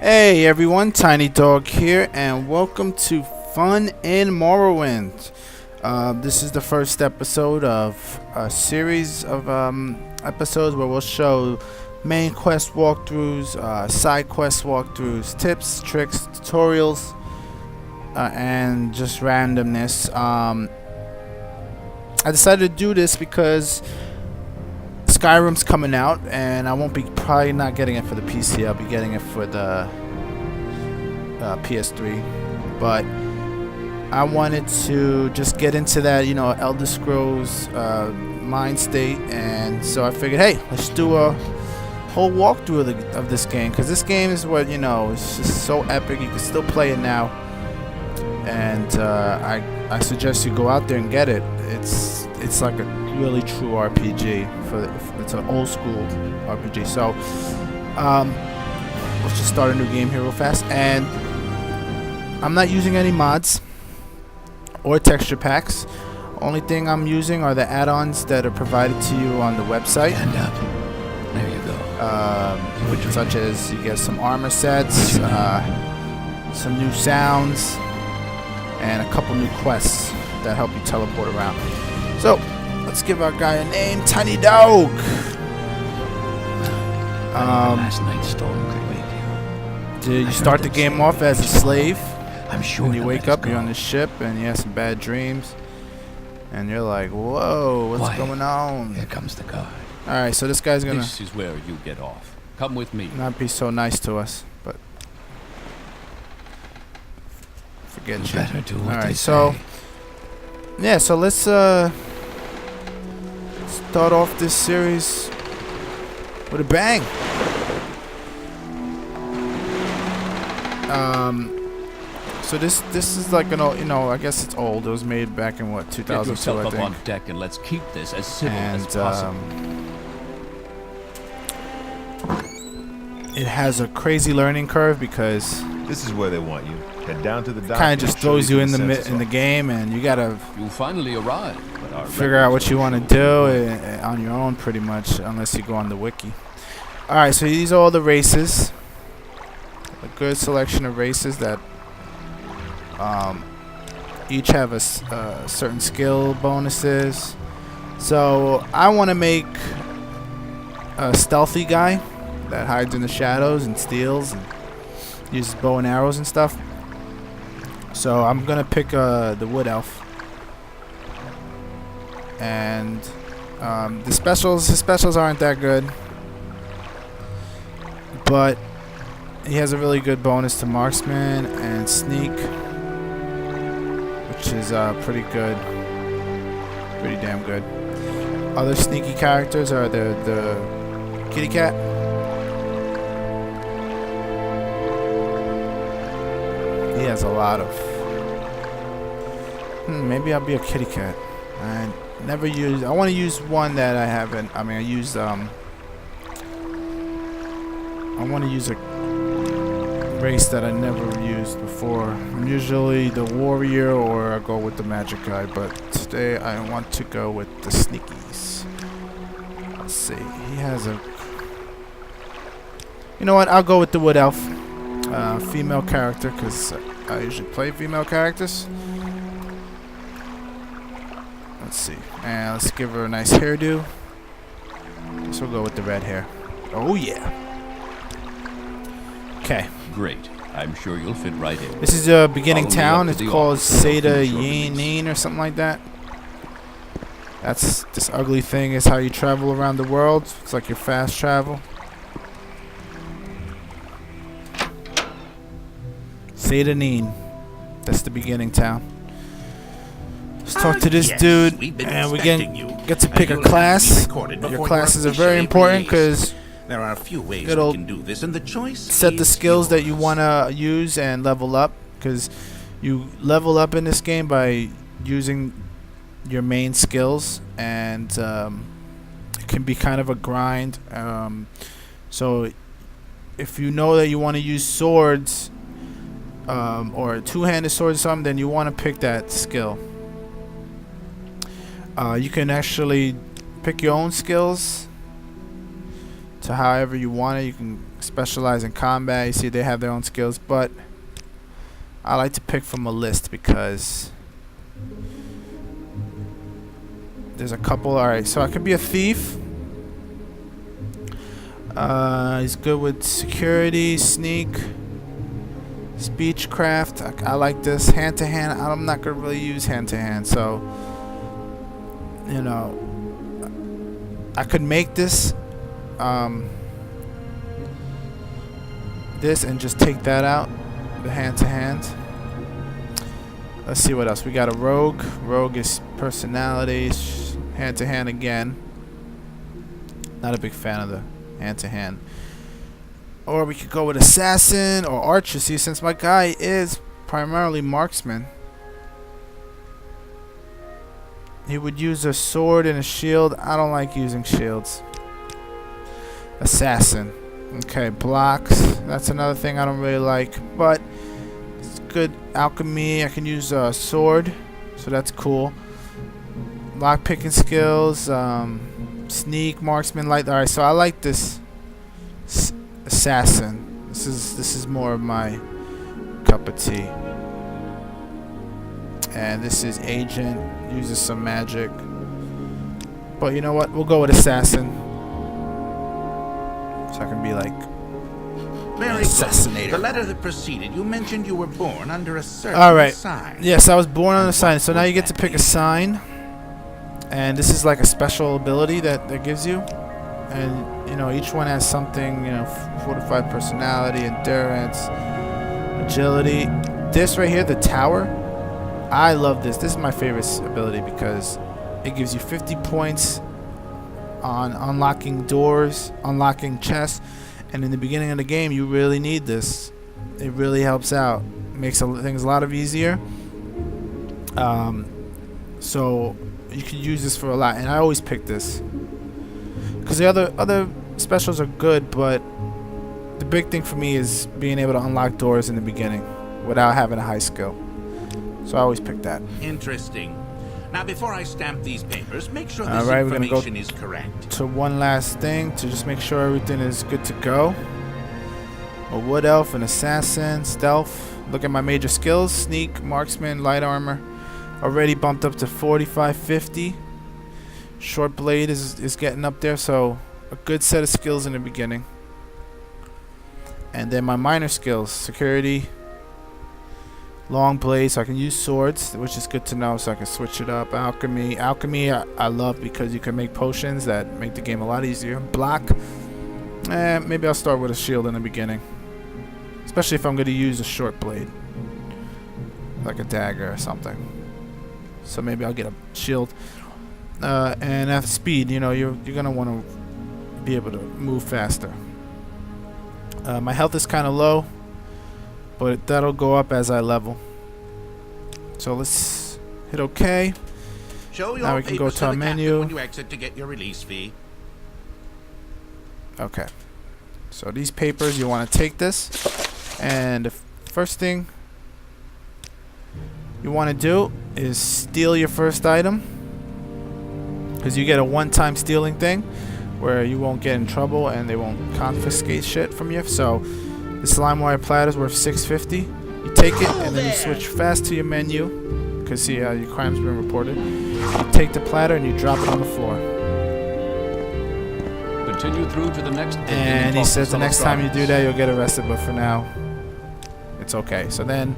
Hey everyone, Tiny Dog here, and welcome to Fun in Morrowind. This is the first episode of a series of episodes where we'll show main quest walkthroughs, side quest walkthroughs, tips, tricks, tutorials, and just randomness. I decided to do this because Skyrim's coming out, and I won't be probably not getting it for the PC. I'll be getting it for the PS3. But I wanted to just get into that, Elder Scrolls mind state, and so I figured, hey, let's do a whole walkthrough of this game, because this game is what it's just so epic. You can still play it now, and I suggest you go out there and get it. It's like a really true RPG. It's an old school RPG. So let's just start a new game here real fast. And I'm not using any mods or texture packs. Only thing I'm using are the add-ons that are provided to you on the website. Stand up. There you go. Such as you get some armor sets, some new sounds, and a couple new quests that help you teleport around. So let's give our guy a name, Tiny Dog. Last night's storm could wake you. Did you start the game off as a slave? I'm sure. When you wake up, you're on the ship, and you have some bad dreams, and you're like, "Whoa, what's going on?" Here comes the guard. All right, so this guy's gonna. This is where you get off. Come with me. Not be so nice to us, but forget you. Better do what All they right, so say. yeah, so let's start off this series with a bang. So this is like an old, I guess it's old. It was made back in what, Get 2002, yourself I up think. on deck and let's keep this as civil And as possible. it has a crazy learning curve because This is where they want you. Head down to the dock. kind of just throws you in the census in the office. game, and you gotta You finally arrived, but our figure out what records you are want to pretty do on your own, pretty much, unless you go on the wiki. All right, so these are all the races. A good selection of races that each have a certain skill bonuses. So I want to make a stealthy guy that hides in the shadows and steals and uses bow and arrows and stuff. So I'm gonna pick the wood elf. And his specials aren't that good, but he has a really good bonus to marksman and sneak, which is pretty good, pretty damn good. Other sneaky characters are the kitty cat. He has a lot of. Maybe I'll be a kitty cat. I never use. I want to use one that I haven't. I mean, I used. I want to use a race that I never used before. I'm usually the warrior, or I go with the magic guy. But today I want to go with the sneakies. Let's see. He has a. You know what? I'll go with the wood elf, female character, because I usually play female characters. Let's see. And let's give her a nice hairdo. Guess we'll go with the red hair. Oh yeah. Okay. Great. I'm sure you'll fit right in. This is a beginning Follow me town. up It's to the called office. I'll Seda finish your release. Yin or something like that. That's this ugly thing is how you travel around the world. It's like your fast travel. Seda Neen. That's the beginning town. Let's talk to this Yes, dude, we've been and we expecting you. get to pick a You'll have to be class. recorded Your before classes are you're very officially important released. because There are a few ways it'll we can do this, and the choice set the is skills that you yours. want to use and level up, because you level up in this game by using your main skills, and it can be kind of a grind. So if you know that you want to use swords or a two-handed sword or something, then you want to pick that skill. You can actually pick your own skills to however you want it. You can specialize in combat. You see they have their own skills, but I like to pick from a list because there's a couple. Alright, so I could be a thief. He's good with security, sneak, speechcraft. I like this. Hand to hand. I'm not gonna really use hand to hand, so you know, I could make this this and just take that out, the hand to hand. Let's see what else we got. A rogue. Rogue is personality. Hand to hand again. Not a big fan of the hand to hand. Or we could go with assassin or archer. See, since my guy is primarily marksman, he would use a sword and a shield. I don't like using shields. Assassin. Okay, blocks. That's another thing I don't really like, but it's good. Alchemy. I can use a sword, so that's cool. Lock picking skills. Sneak, marksman, light. All right, so I like this assassin. This is more of my cup of tea. And this is agent. Uses some magic. But you know what? We'll go with assassin. So I can be like Very assassinator. good. The letter that preceded, you mentioned you were born under a certain sign. Yes, I was born on a sign. So now you get to pick a sign. And this is like a special ability that gives you. And, you know, each one has something, you know, fortified personality, endurance, agility. This right here, the tower, I love this. This is my favorite ability because it gives you 50 points on unlocking doors, unlocking chests. And in the beginning of the game, you really need this. It really helps out. Makes things a lot easier. So you can use this for a lot. And I always pick this. Because the other specials are good, but the big thing for me is being able to unlock doors in the beginning without having a high skill. So I always pick that. Interesting. Now, before I stamp these papers, make sure this Alright, we're gonna go information is correct. to one last thing to just make sure everything is good to go. A wood elf, an assassin, stealth. Look at my major skills: sneak, marksman, light armor. Already bumped up to 45, 50. Short blade is getting up there, so a good set of skills in the beginning. And then my minor skills: security, long blade, so I can use swords, which is good to know, so I can switch it up. Alchemy. I love because you can make potions that make the game a lot easier. Block. Maybe I'll start with a shield in the beginning, especially if I'm going to use a short blade, like a dagger or something. So maybe I'll get a shield. And at speed, you know, you're gonna want to be able to move faster. My health is kind of low, but that'll go up as I level. So let's hit OK. Show your Now we can go papers to our the captain menu. when you exit to get your release fee. Okay. So these papers, you want to take this, and the first thing you want to do is steal your first item, because you get a one-time stealing thing where you won't get in trouble and they won't confiscate shit from you. So this lime wire platter is worth $6.50. You take it and then you switch fast to your menu, because see your crime's been reported. You take the platter and you drop it on the floor. Continue through to the next. And he says the next time you do that, you'll get arrested, but for now, it's okay. So then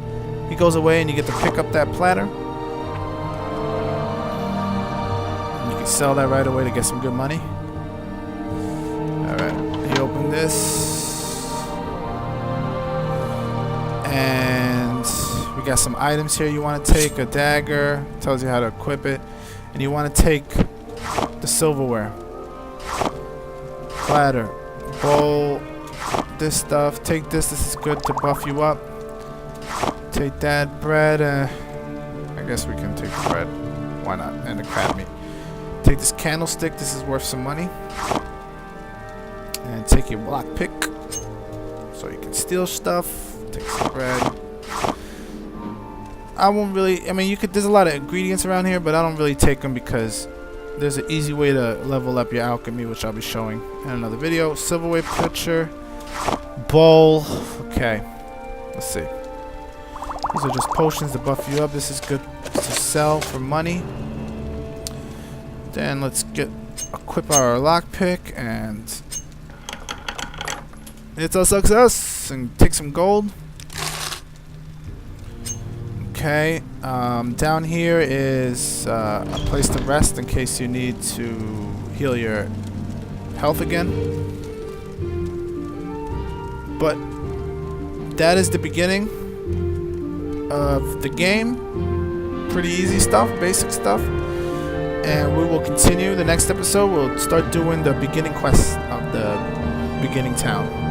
he goes away and you get to pick up that platter. You can sell that right away to get some good money. Alright, you open this. And we got some items here you want to take. A dagger, tells you how to equip it. And you want to take the silverware. Platter, bowl, this stuff. Take this. This is good to buff you up. Take that bread. I guess we can take the bread. Why not? And the crab meat. Take this candlestick. This is worth some money. And take your block pick, so you can steal stuff. Take some bread. I won't really. I mean, you could. There's a lot of ingredients around here, but I don't really take them because there's an easy way to level up your alchemy, which I'll be showing in another video. Silverware pitcher, bowl. Okay, let's see. These are just potions to buff you up. This is good to sell for money. Then let's equip our lockpick, and it's a success. And take some gold. Okay, down here is a place to rest in case you need to heal your health again. But that is the beginning of the game. Pretty easy stuff, basic stuff. And we will continue. The next episode, we'll start doing the beginning quest of the beginning town.